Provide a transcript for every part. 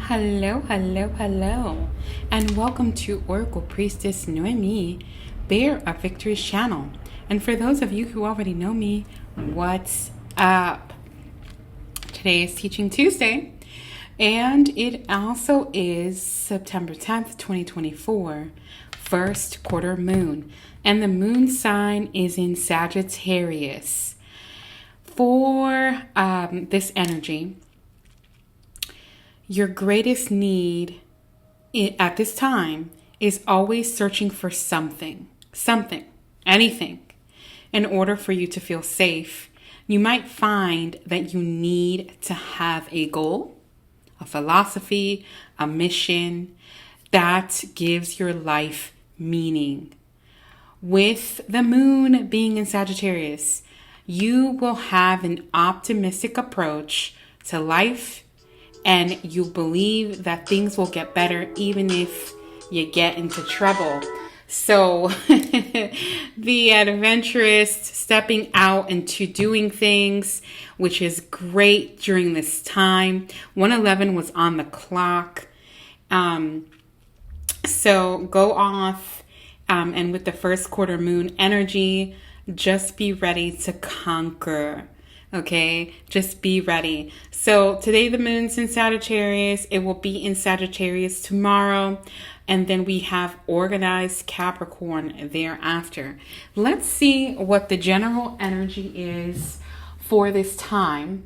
Hello, hello, hello, and welcome to Oracle Priestess Noemi, Bear of Victory's channel. And for those of you who already know me, what's up? Today is Teaching Tuesday, and it also is September 10th, 2024, first quarter moon, and the moon sign is in Sagittarius. For this energy, your greatest need at this time is always searching for something, anything, in order for you to feel safe. You might find that you need to have a goal, a philosophy, a mission that gives your life meaning. With the moon being in Sagittarius, you will have an optimistic approach to life, and you believe that things will get better even if you get into trouble. So the adventurous stepping out into doing things, which is great during this time. 111 was on the clock. So go off and with the first quarter moon energy, just be ready to conquer. Okay, just be ready. So today the moon's in Sagittarius. It will be in Sagittarius tomorrow. And then we have organized Capricorn thereafter. Let's see what the general energy is for this time.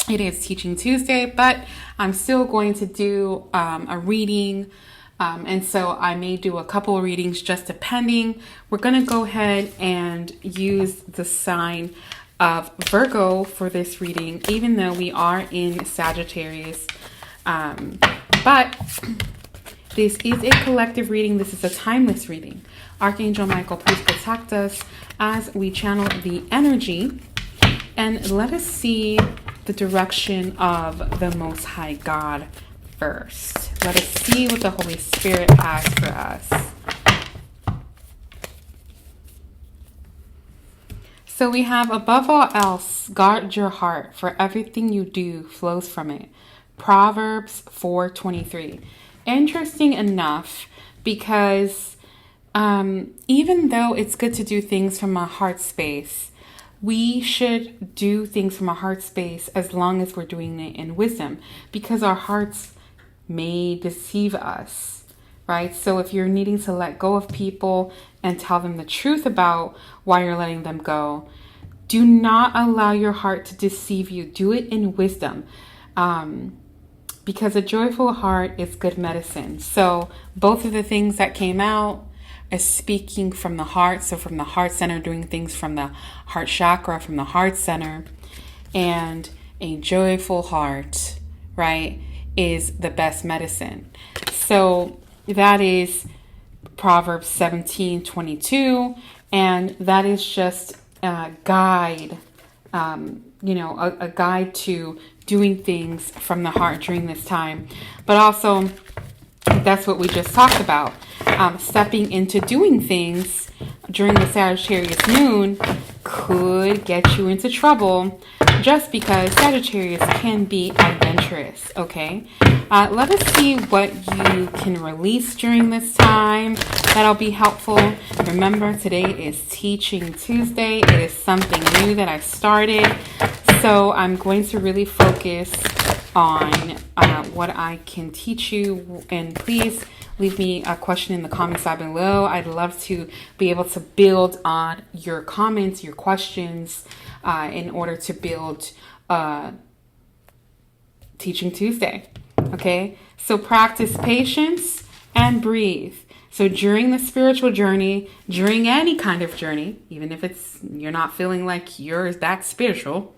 It is Teaching Tuesday, but I'm still going to do a reading. And so I may do a couple of readings just depending. We're going to go ahead and use the sign of Virgo for this reading, even though we are in Sagittarius. But this is a collective reading. This is a timeless reading. Archangel Michael, please protect us as we channel the energy. And let us see the direction of the Most High God first. Let us see what the Holy Spirit has for us. So we have, above all else, guard your heart, for everything you do flows from it. Proverbs 4:23. Interesting enough, because even though it's good to do things from a heart space, we should do things from a heart space as long as we're doing it in wisdom, because our hearts may deceive us, right? So if you're needing to let go of people and tell them the truth about why you're letting them go, do not allow your heart to deceive you. Do it in wisdom, because a joyful heart is good medicine. So both of the things that came out is speaking from the heart. So from the heart center, doing things from the heart chakra, from the heart center, and a joyful heart, right, is the best medicine. So that is Proverbs 17:22, and that is just a guide, a guide to doing things from the heart during this time. But also, that's what we just talked about. Stepping into doing things during the Sagittarius moon could get you into trouble, just because Sagittarius can be adventurous, okay? Let us see what you can release during this time. That'll be helpful. Remember, today is Teaching Tuesday. It is something new that I've started. So I'm going to really focus on what I can teach you. And please leave me a question in the comments down below. I'd love to be able to build on your comments, your questions, in order to build Teaching Tuesday. Okay, so practice patience and breathe. So during the spiritual journey, during any kind of journey, even if you're not feeling like you're that spiritual,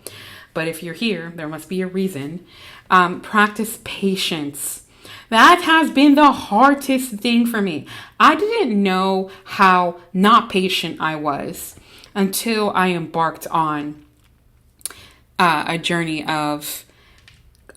but if you're here, there must be a reason. Practice patience. That has been the hardest thing for me. I didn't know how not patient I was until I embarked on a journey of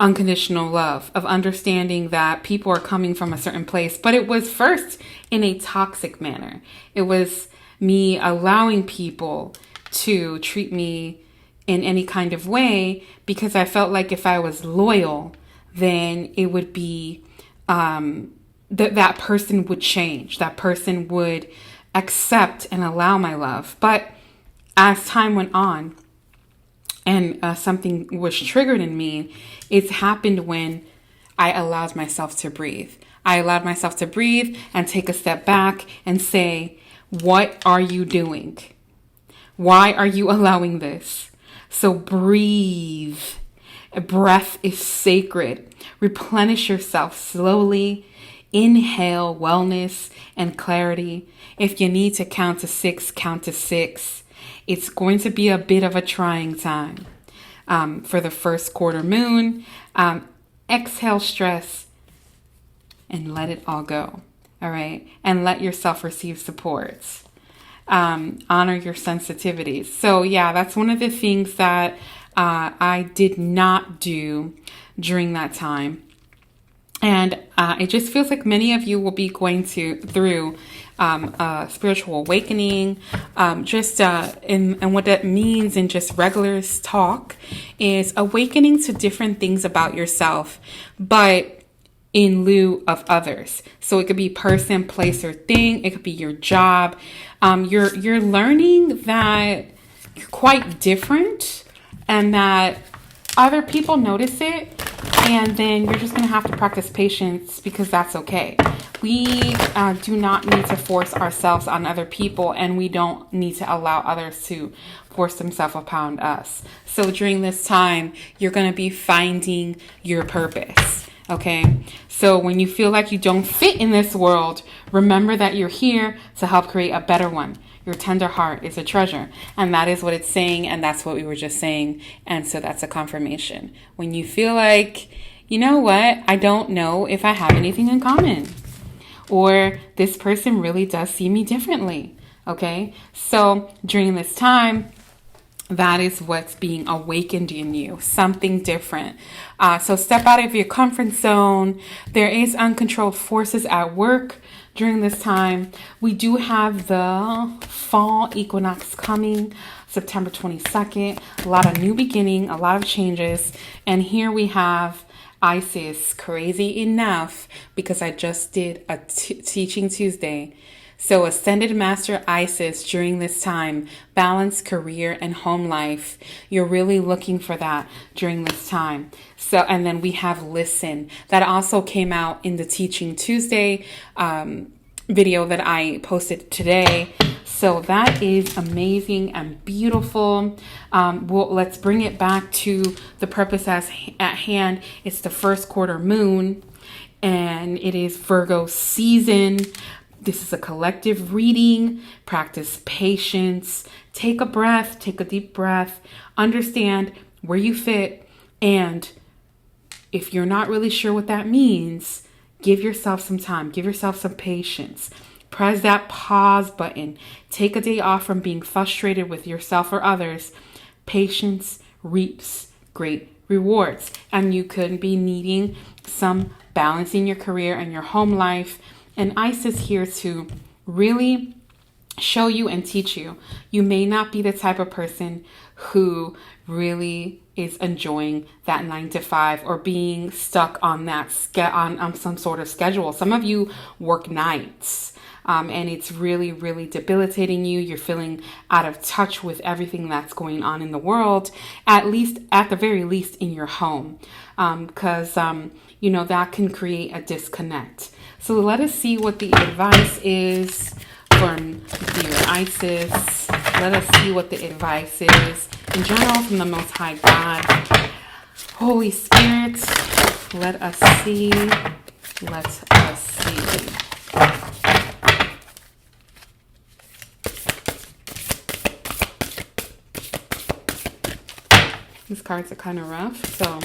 unconditional love, of understanding that people are coming from a certain place. But it was first in a toxic manner. It was me allowing people to treat me in any kind of way because I felt like if I was loyal, then it would be that person would change. That person would accept and allow my love. But as time went on and something was triggered in me, it's happened when I allowed myself to breathe. I allowed myself to breathe and take a step back and say, what are you doing? Why are you allowing this? So breathe. Breath is sacred. Replenish yourself slowly. Inhale wellness and clarity. If you need to count to 6, count to 6. It's going to be a bit of a trying time for the first quarter moon. Exhale stress and let it all go. All right. And let yourself receive support. Honor your sensitivities. So yeah, that's one of the things that I did not do during that time. And it just feels like many of you will be going through a spiritual awakening. And what that means in just regular talk is awakening to different things about yourself, but in lieu of others. So it could be person, place, or thing. It could be your job. You're learning that you're quite different and that other people notice it. And then you're just going to have to practice patience because that's okay. We do not need to force ourselves on other people, and we don't need to allow others to force themselves upon us. So during this time, you're going to be finding your purpose. Okay. So when you feel like you don't fit in this world, remember that you're here to help create a better one. Your tender heart is a treasure. And that is what it's saying. And that's what we were just saying. And so that's a confirmation. When you feel like, you know what? I don't know if I have anything in common. Or this person really does see me differently. Okay. So during this time, that is what's being awakened in you. Something different. So step out of your comfort zone. There is uncontrolled forces at work during this time. We do have the fall equinox coming September 22nd. A lot of new beginning, a lot of changes. And here we have Isis, crazy enough, because I just did a Teaching Tuesday. So Ascended Master Isis during this time, balance, career, and home life. You're really looking for that during this time. So, and then we have Listen. That also came out in the Teaching Tuesday video that I posted today. So that is amazing and beautiful. Let's bring it back to the purpose at hand. It's the first quarter moon, and it is Virgo season. This is a collective reading. Practice patience. Take a breath. Take a deep breath. Understand where you fit. And if you're not really sure what that means, give yourself some time. Give yourself some patience. Press that pause button. Take a day off from being frustrated with yourself or others. Patience reaps great rewards. And you could be needing some balance in your career and your home life. And Isis is here to really show you and teach you. You may not be the type of person who really is enjoying that 9 to 5 or being stuck on that on some sort of schedule. Some of you work nights. And it's really, really debilitating you. You're feeling out of touch with everything that's going on in the world, at the very least in your home, because that can create a disconnect. So let us see what the advice is from dear Isis. Let us see what the advice is in general from the Most High God. Holy Spirit, let us see. Let us see. These cards are kind of rough. So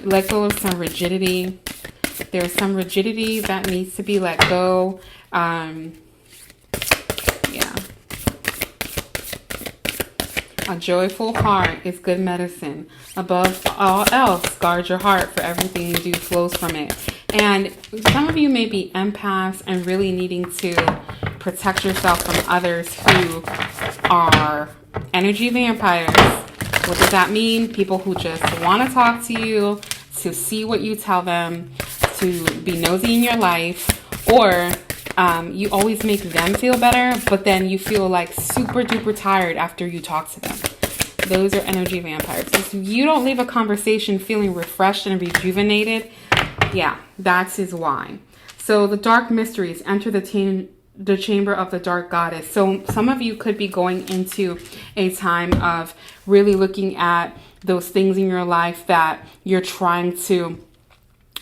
let go of some rigidity. There's some rigidity that needs to be let go. A joyful heart is good medicine. Above all else, guard your heart, for everything you do flows from it. And some of you may be empaths and really needing to protect yourself from others who are energy vampires. What does that mean? People who just want to talk to you, to see what you tell them, to be nosy in your life, or you always make them feel better, but then you feel like super duper tired after you talk to them. Those are energy vampires. If you don't leave a conversation feeling refreshed and rejuvenated, yeah, that is why. So the dark mysteries enter the chamber of the dark goddess. So some of you could be going into a time of really looking at those things in your life that you're trying to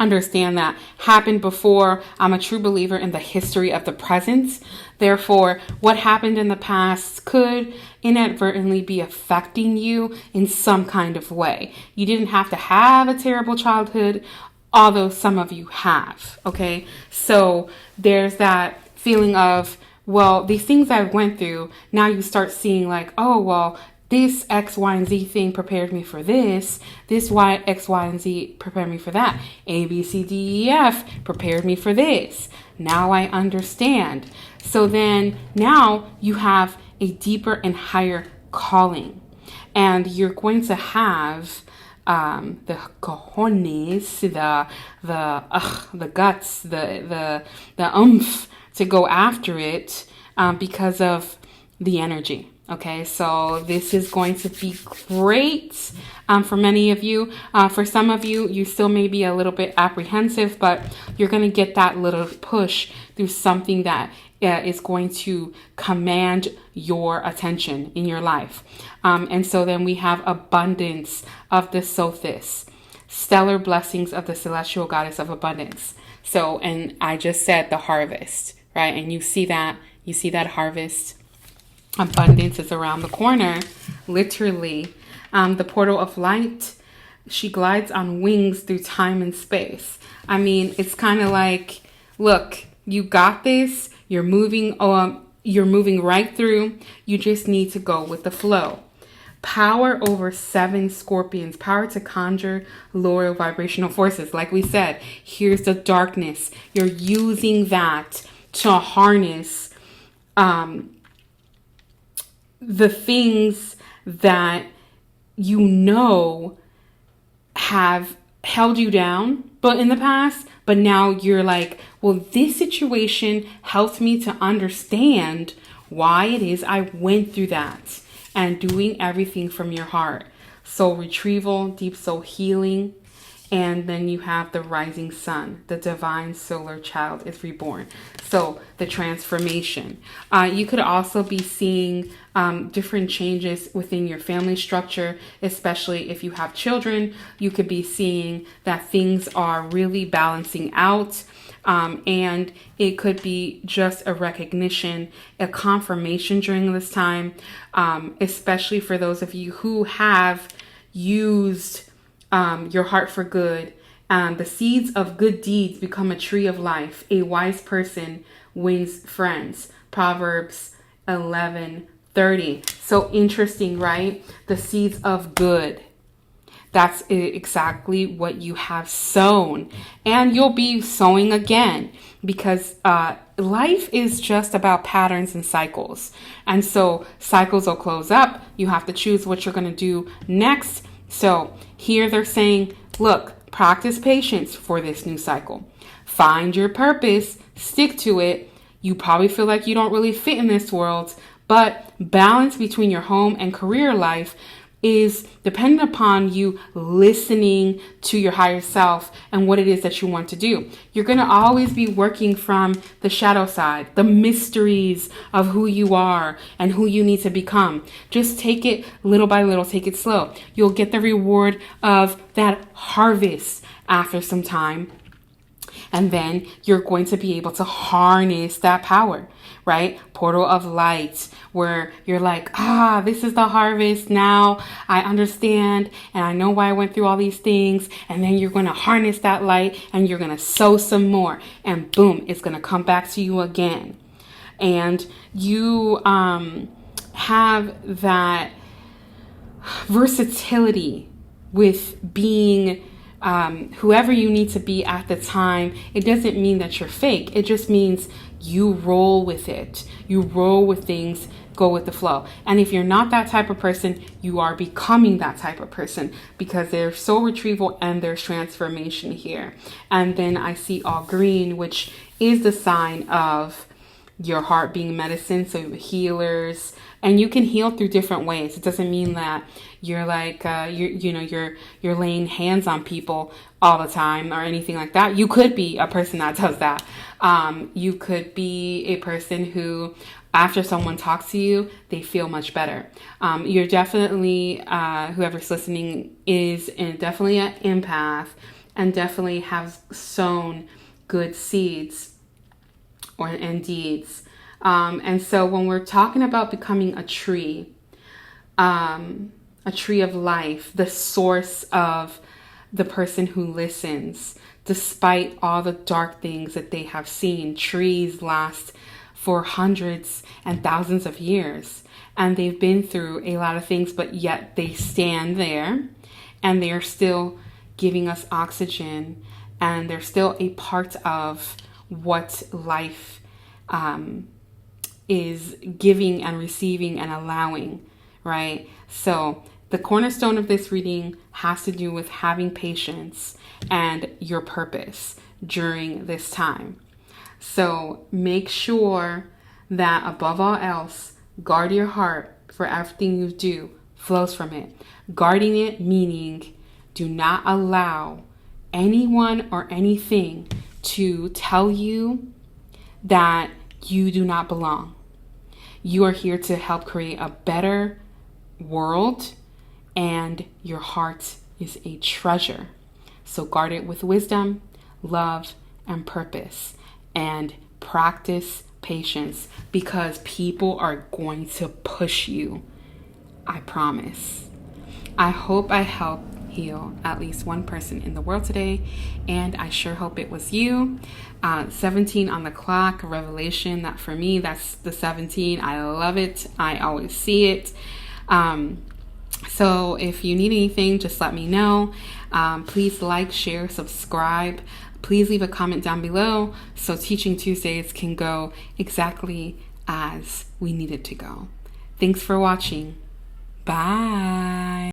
understand that happened before. I'm a true believer in the history of the present. Therefore, what happened in the past could inadvertently be affecting you in some kind of way. You didn't have to have a terrible childhood, although some of you have. Okay, so there's that feeling of, well, these things I went through, now you start seeing like, oh, well, this X, Y, and Z thing prepared me for this. This X, Y, and Z prepared me for that. A, B, C, D, E, F prepared me for this. Now I understand. So then now you have a deeper and higher calling. And you're going to have the cojones, the guts, the oomph to go after it because of the energy. Okay, so this is going to be great for many of you. For some of you, you still may be a little bit apprehensive, but you're going to get that little push through something that is going to command your attention in your life. And so then we have abundance of the Sothis, stellar blessings of the celestial goddess of abundance. So, and I just said the harvest, right? And you see that harvest. Abundance is around the corner, literally. The portal of light, she glides on wings through time and space. I mean, it's kind of like, look, you got this. You're moving right through. You just need to go with the flow. Power over 7 scorpions, power to conjure lower vibrational forces. Like we said, here's the darkness. You're using that to harness the things that you know have held you down but in the past, but now you're like, well, this situation helped me to understand why it is I went through that, and doing everything from your heart. Soul retrieval, deep soul healing. And then you have the rising sun, the divine solar child is reborn. So the transformation. You could also be seeing different changes within your family structure, especially if you have children. You could be seeing that things are really balancing out. And it could be just a recognition, a confirmation during this time, especially for those of you who have used your heart for good. The seeds of good deeds become a tree of life. A wise person wins friends. Proverbs 11:30. So interesting, right? The seeds of good. That's exactly what you have sown. And you'll be sowing again, because life is just about patterns and cycles. And so cycles will close up. You have to choose what you're going to do next. So here they're saying, look, practice patience for this new cycle. Find your purpose, stick to it. You probably feel like you don't really fit in this world, but balance between your home and career life is dependent upon you listening to your higher self and what it is that you want to do. You're going to always be working from the shadow side, the mysteries of who you are and who you need to become. Just take it little by little, take it slow. You'll get the reward of that harvest after some time. And then you're going to be able to harness that power, right? Portal of light, where you're like, this is the harvest. Now I understand and I know why I went through all these things. And then you're going to harness that light and you're going to sow some more. And boom, it's going to come back to you again. And you have that versatility with being whoever you need to be at the time. It doesn't mean that you're fake. It just means you roll with it. You roll with things, go with the flow. And if you're not that type of person, you are becoming that type of person, because there's soul retrieval and there's transformation here. And then I see all green, which is the sign of your heart being medicine. So healers, and you can heal through different ways. It doesn't mean that you're like, you're laying hands on people all the time or anything like that. You could be a person that does that. You could be a person who, after someone talks to you, they feel much better. You're definitely, whoever's listening is definitely an empath, and definitely have sown good seeds and deeds. And so when we're talking about becoming a tree of life, the source of the person who listens, despite all the dark things that they have seen. Trees last for hundreds and thousands of years, and they've been through a lot of things, but yet they stand there and they are still giving us oxygen, and they're still a part of what life is giving and receiving and allowing, right? So the cornerstone of this reading has to do with having patience and your purpose during this time. So make sure that above all else, guard your heart, for everything you do flows from it. Guarding it meaning do not allow anyone or anything to tell you that you do not belong. You are here to help create a better world, and your heart is a treasure. So guard it with wisdom, love, and purpose, and practice patience, because people are going to push you. I promise. I hope I helped heal at least one person in the world today, and I sure hope it was you. 17 on the clock, revelation. That for me, that's the 17. I love it. I always see it. So if you need anything, just let me know. Please like, share, subscribe. Please leave a comment down below so Teaching Tuesdays can go exactly as we need it to go. Thanks for watching. Bye.